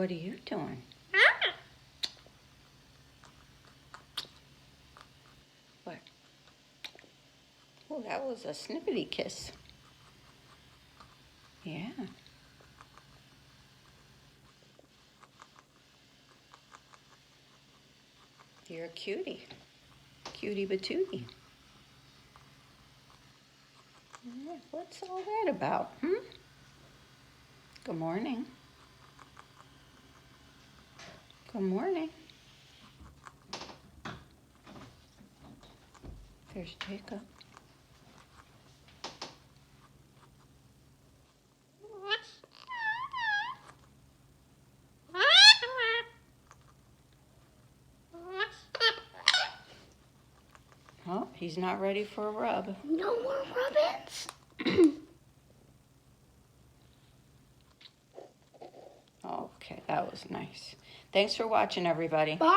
What are you doing? What? Oh, that was a snippety kiss. Yeah. You're a cutie. Cutie batootie. Yeah, what's all that about, Good morning. Good morning. There's Jacob. Oh, he's not ready for a rub. No more rubbits. Okay, that was nice. Thanks for watching, everybody. Bye.